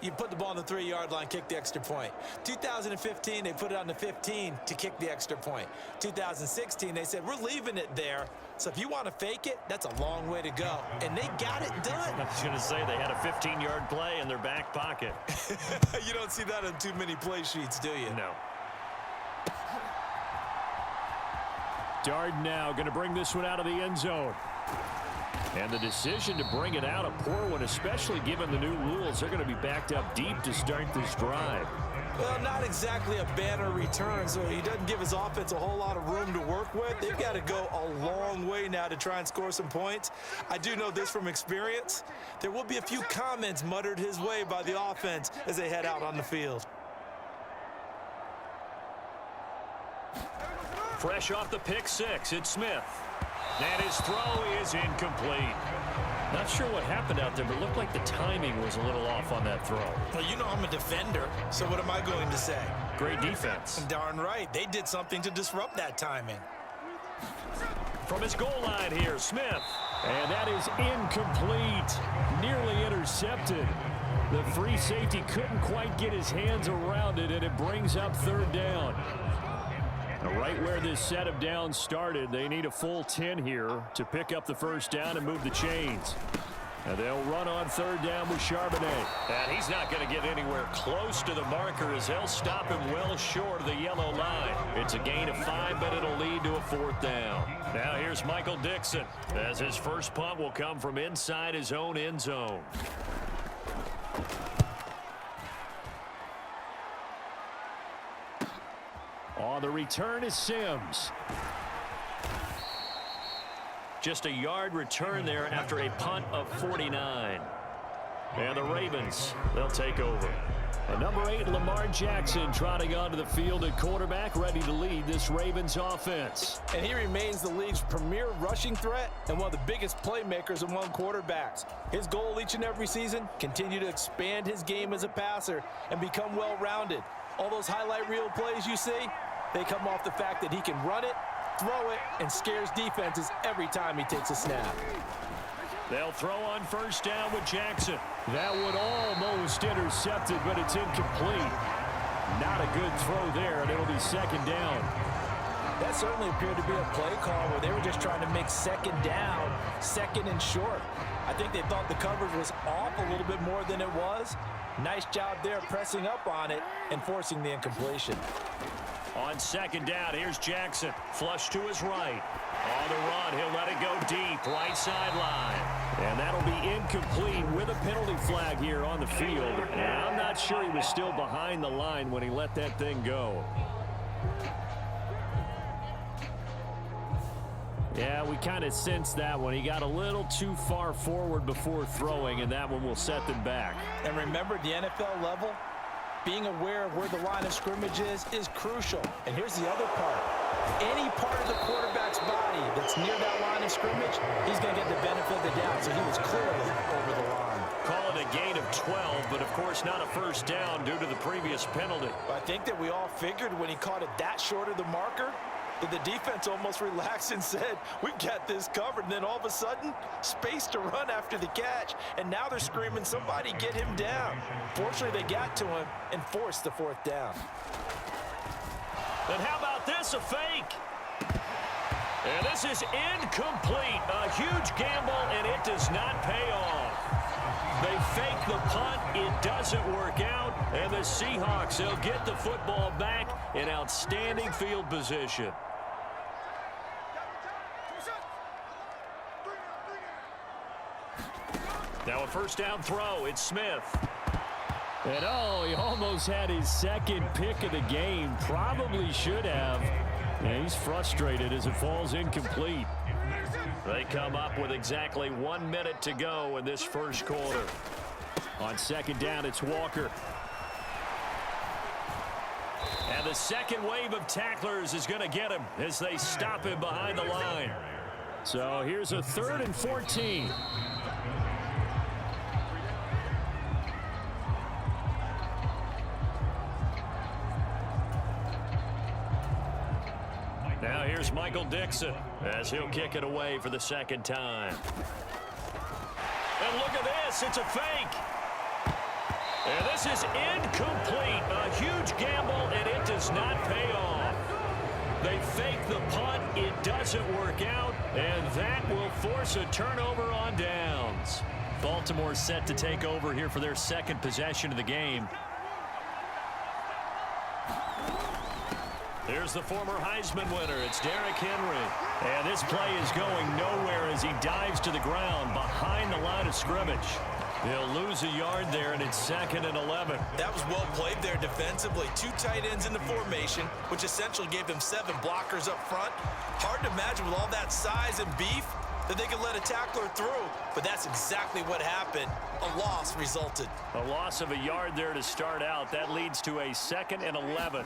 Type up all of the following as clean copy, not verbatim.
You put the ball on the 3-yard line, kick the extra point. 2015, they put it on the 15 to kick the extra point. 2016, they said, we're leaving it there. So if you want to fake it, that's a long way to go. And they got it done. I was going to say they had a 15-yard play in their back pocket. You don't see that on too many play sheets, do you? No. Darden now going to bring this one out of the end zone. And the decision to bring it out, a poor one, especially given the new rules. They're going to be backed up deep to start this drive. Well, not exactly a banner return, so he doesn't give his offense a whole lot of room to work with. They've got to go a long way now to try and score some points. I do know this from experience. There will be a few comments muttered his way by the offense as they head out on the field. Fresh off the pick six, it's Smith. And his throw is incomplete. Not sure what happened out there, but it looked like the timing was a little off on that throw. Well, you know I'm a defender, so what am I going to say? Great defense. Darn right. They did something to disrupt that timing. From his goal line here, Smith. And that is incomplete. Nearly intercepted. The free safety couldn't quite get his hands around it, and it brings up third down. Right where this set of downs started, they need a full 10 here to pick up the first down and move the chains. And they'll run on third down with Charbonnet. And he's not going to get anywhere close to the marker as they'll stop him well short of the yellow line. It's a gain of 5, but it'll lead to a fourth down. Now here's Michael Dixon as his first punt will come from inside his own end zone. On the return is Sims. Just a yard return there after a punt of 49. And the Ravens, they'll take over. And number 8, Lamar Jackson, trotting onto the field at quarterback, ready to lead this Ravens offense. And he remains the league's premier rushing threat and one of the biggest playmakers among quarterbacks. His goal each and every season, continue to expand his game as a passer and become well-rounded. All those highlight reel plays you see, they come off the fact that he can run it, throw it, and scares defenses every time he takes a snap. They'll throw on first down with Jackson. That one almost intercepted, but it's incomplete. Not a good throw there, and it'll be second down. That certainly appeared to be a play call where they were just trying to make second down, second and short. I think they thought the coverage was off a little bit more than it was. Nice job there pressing up on it and forcing the incompletion. On second down, here's Jackson. Flush to his right. On the run, he'll let it go deep, right sideline. And that'll be incomplete with a penalty flag here on the field. And I'm not sure he was still behind the line when he let that thing go. Yeah, we kind of sensed that one. He got a little too far forward before throwing, and that one will set them back. And remember, the NFL level, being aware of where the line of scrimmage is crucial. And here's the other part. Any part of the quarterback's body that's near that line of scrimmage, he's going to get the benefit of the doubt. So he was clearly over the line. Call it a gain of 12, but of course not a first down due to the previous penalty. I think that we all figured when he caught it that short of the marker, that the defense almost relaxed and said, we've got this covered. And then all of a sudden, space to run after the catch. And now they're screaming, somebody get him down. Fortunately, they got to him and forced the fourth down. And how about this, a fake? And this is incomplete. A huge gamble, and it does not pay off. They fake the punt. It doesn't work out. And the Seahawks, they'll get the football back in outstanding field position. Now a first down throw. It's Smith. And oh, he almost had his second pick of the game. Probably should have. Yeah, he's frustrated as it falls incomplete. They come up with exactly 1 minute to go in this first quarter. On second down, it's Walker. And the second wave of tacklers is going to get him as they stop him behind the line. So here's a 3rd and 14. Now here's Michael Dixon as he'll kick it away for the second time. And look at this, it's a fake. And this is incomplete. A huge gamble, and it does not pay off. They fake the punt. It doesn't work out, and that will force a turnover on downs. Baltimore set to take over here for their second possession of the game. Here's the former Heisman winner. It's Derrick Henry. And this play is going nowhere as he dives to the ground behind the line of scrimmage. He'll lose a yard there, and it's 2nd and 11. That was well played there defensively. 2 tight ends in the formation, which essentially gave them 7 blockers up front. Hard to imagine with all that size and beef that they could let a tackler through, but that's exactly what happened. A loss resulted. A loss of a yard there to start out. That leads to a 2nd and 11.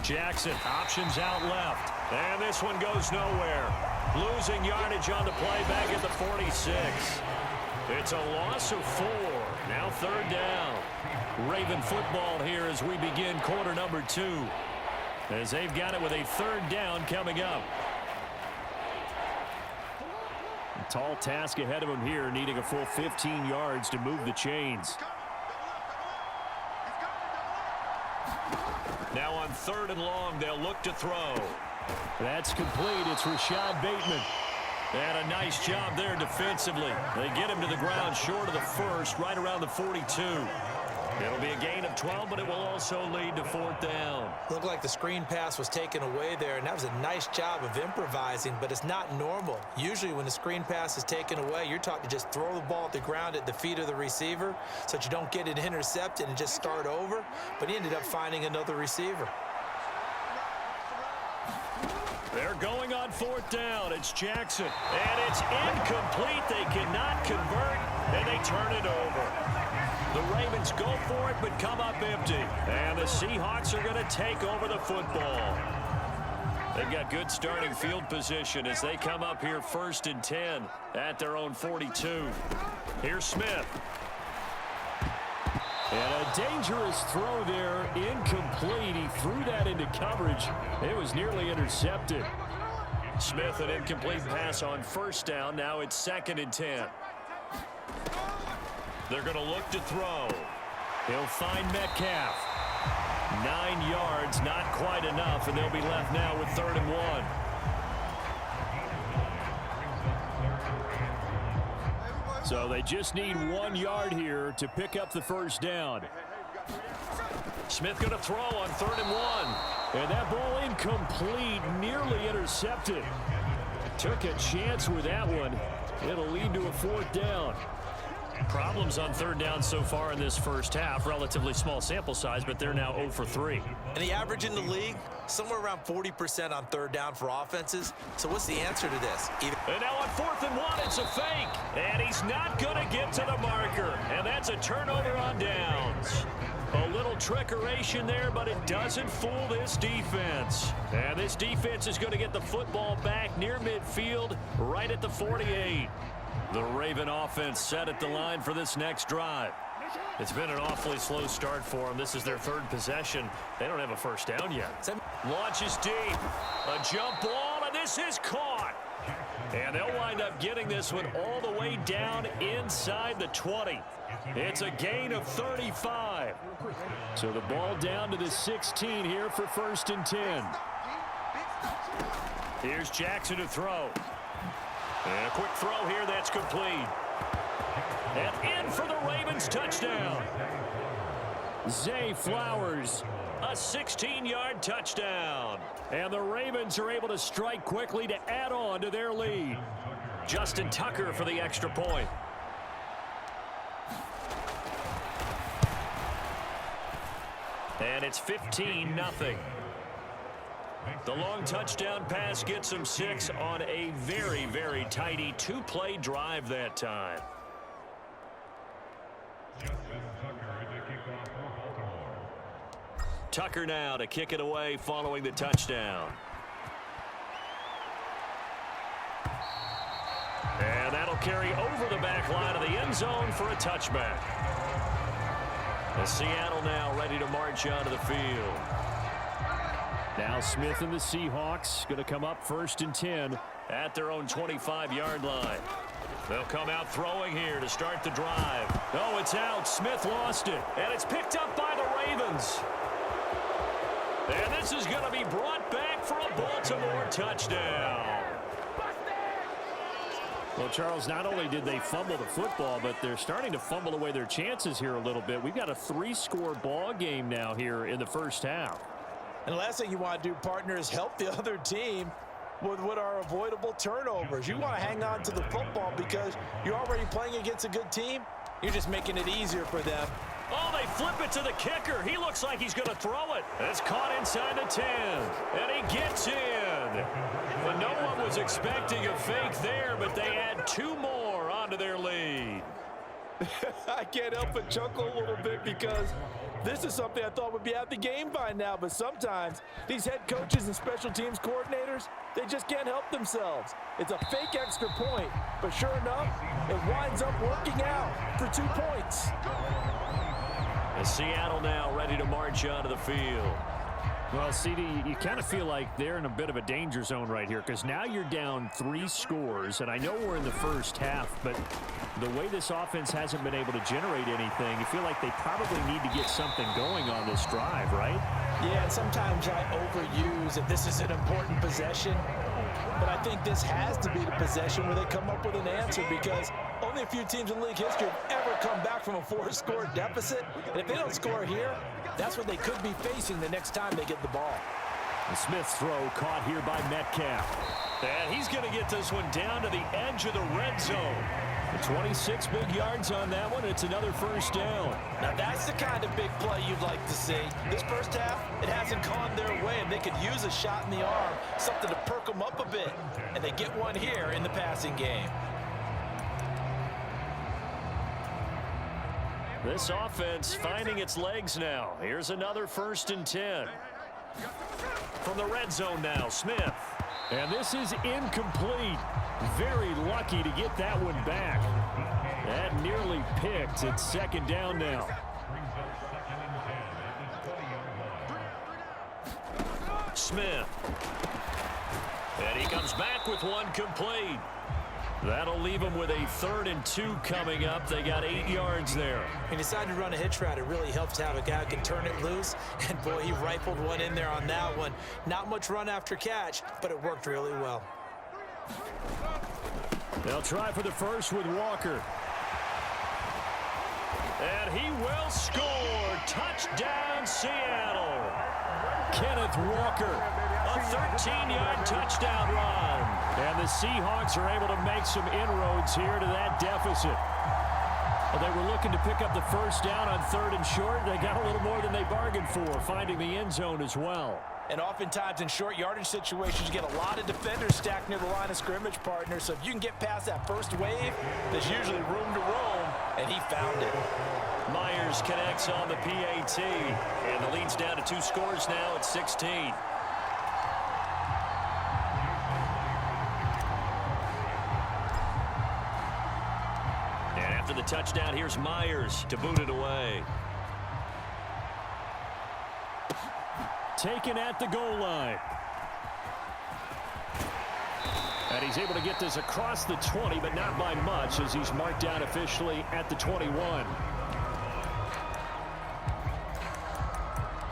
Jackson options out left. And this one goes nowhere. Losing yardage on the play back at the 46. It's a loss of 4. Now 3rd down. Raven football here as we begin quarter number 2. As they've got it with a 3rd down coming up. A tall task ahead of them here, needing a full 15 yards to move the chains. Now on 3rd and long, they'll look to throw. That's complete. It's Rashad Bateman. And a nice job there defensively. They get him to the ground short of the 1st, right around the 42. It'll be a gain of 12, but it will also lead to 4th down. Looked like the screen pass was taken away there, and that was a nice job of improvising, but it's not normal. Usually when the screen pass is taken away, you're taught to just throw the ball at the ground at the feet of the receiver so that you don't get it intercepted and just start over, but he ended up finding another receiver. They're going on 4th down. It's Jackson. And it's incomplete. They cannot convert, and they turn it over. The Ravens go for it, but come up empty. And the Seahawks are going to take over the football. They've got good starting field position as they come up here 1st and 10 at their own 42. Here's Smith. And a dangerous throw there, incomplete. He threw that into coverage. It was nearly intercepted. Smith, an incomplete pass on 1st down. Now it's 2nd and 10. They're going to look to throw. He'll find Metcalf. 9 yards, not quite enough, and they'll be left now with 3rd and 1. So they just need 1 yard here to pick up the 1st down. Smith going to throw on 3rd and 1. And that ball incomplete, nearly intercepted. Took a chance with that one. It'll lead to a 4th down. Problems on 3rd down so far in this 1st half. Relatively small sample size, but they're now 0 for 3. And the average in the league, somewhere around 40% on 3rd down for offenses. So what's the answer to this? And now on 4th and 1, it's a fake. And he's not going to get to the marker. And that's a turnover on downs. A little trickeration there, but it doesn't fool this defense. And this defense is going to get the football back near midfield, right at the 48. The Raven offense set at the line for this next drive. It's been an awfully slow start for them. This is their 3rd possession. They don't have a 1st down yet. Launches deep. A jump ball, and this is caught. And they'll wind up getting this one all the way down inside the 20. It's a gain of 35. So the ball down to the 16 here for 1st and 10. Here's Jackson to throw. And a quick throw here that's complete. And in for the Ravens touchdown. Zay Flowers. A 16-yard touchdown. And the Ravens are able to strike quickly to add on to their lead. Justin Tucker for the extra point. And it's 15-0. The long touchdown pass gets them 6 on a very, very tidy 2-play drive that time. Tucker now to kick it away following the touchdown. And that'll carry over the back line of the end zone for a touchback. And Seattle now ready to march onto the field. Now Smith and the Seahawks going to come up 1st and 10 at their own 25-yard line. They'll come out throwing here to start the drive. Oh, it's out. Smith lost it. And it's picked up by the Ravens. And this is going to be brought back for a Baltimore touchdown. Well, Charles, not only did they fumble the football, but they're starting to fumble away their chances here a little bit. We've got a 3-score ball game now here in the first half. And the last thing you want to do, partner, is help the other team with what are avoidable turnovers. You want to hang on to the football because you're already playing against a good team. You're just making it easier for them. Oh, they flip it to the kicker. He looks like he's going to throw it. It's caught inside the 10, and he gets in. But no one was expecting a fake there, but they add 2 more onto their lead. I can't help but chuckle a little bit because this is something I thought would be at the game by now, but sometimes these head coaches and special teams coordinators, they just can't help themselves. It's a fake extra point, but sure enough, it winds up working out for 2 points. And Seattle now ready to march onto the field. Well, CD, you kind of feel like they're in a bit of a danger zone right here because now you're down 3 scores, and I know we're in the first half, but the way this offense hasn't been able to generate anything, you feel like they probably need to get something going on this drive, right? Yeah, and sometimes I overuse if this is an important possession, but I think this has to be the possession where they come up with an answer because only a few teams in league history have ever come back from a 4-score deficit, and if they don't score here, that's what they could be facing the next time they get the ball. The Smith's throw caught here by Metcalf. And he's going to get this one down to the edge of the red zone. 26 big yards on that one. It's another first down. Now that's the kind of big play you'd like to see. This first half, it hasn't gone their way, and they could use a shot in the arm, something to perk them up a bit. And they get one here in the passing game. This offense finding its legs now. Here's another 1st and 10. From the red zone now, Smith. And this is incomplete. Very lucky to get that one back. That nearly picked. It's 2nd down now. Smith. And he comes back with one complete. That'll leave him with a 3rd and 2 coming up. They got 8 yards there. He decided to run a hitch route. It really helps to have a guy who can turn it loose. And, boy, he rifled one in there on that one. Not much run after catch, but it worked really well. They'll try for the first with Walker. And he will score. Touchdown, Seattle. Kenneth Walker. A 13-yard touchdown run. And the Seahawks are able to make some inroads here to that deficit. Well, they were looking to pick up the first down on 3rd and short. They got a little more than they bargained for, finding the end zone as well. And oftentimes in short yardage situations, you get a lot of defenders stacked near the line of scrimmage, partner. So if you can get past that first wave, there's usually room to roam, and he found it. Myers connects on the PAT. And the lead's down to 2 scores now at 16. After the touchdown, here's Myers to boot it away. Taken at the goal line. And he's able to get this across the 20, but not by much as he's marked down officially at the 21.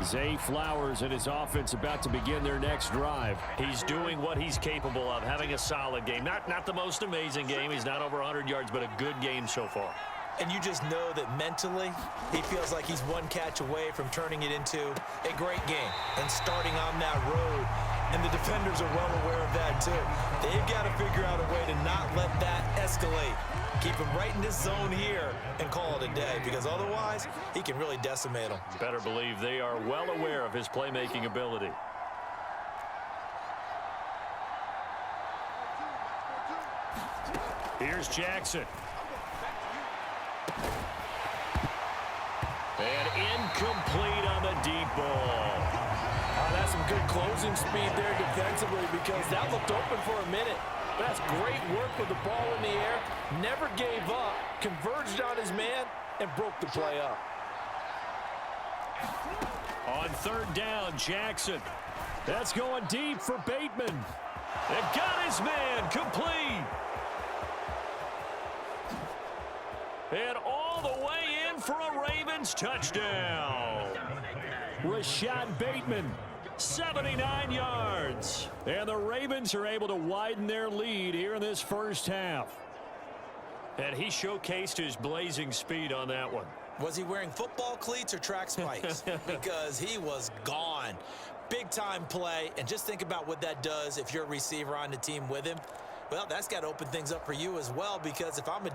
Zay Flowers and his offense about to begin their next drive. He's doing what he's capable of, having a solid game. Not the most amazing game. He's not over 100 yards, but a good game so far. And you just know that mentally, he feels like he's one catch away from turning it into a great game and starting on that road. And the defenders are well aware of that, too. They've got to figure out a way to not let that escalate. Keep him right in this zone here and call it a day, because otherwise he can really decimate them. Better believe they are well aware of his playmaking ability. Here's Jackson. And incomplete on the deep ball. That's some good closing speed there defensively because that looked open for a minute. But that's great work with the ball in the air. Never gave up, converged on his man, and broke the play up. On 3rd down, Jackson. That's going deep for Bateman. They've got his man complete. And all the way in for a Ravens touchdown. Rashad Bateman, 79 yards. and the Ravens are able to widen their lead here in this first half. And he showcased his blazing speed on that one. Was he wearing football cleats or track spikes? Because he was gone. Big-time play, and just think about what that does if you're a receiver on the team with him. Well, that's got to open things up for you as well, because if I'm a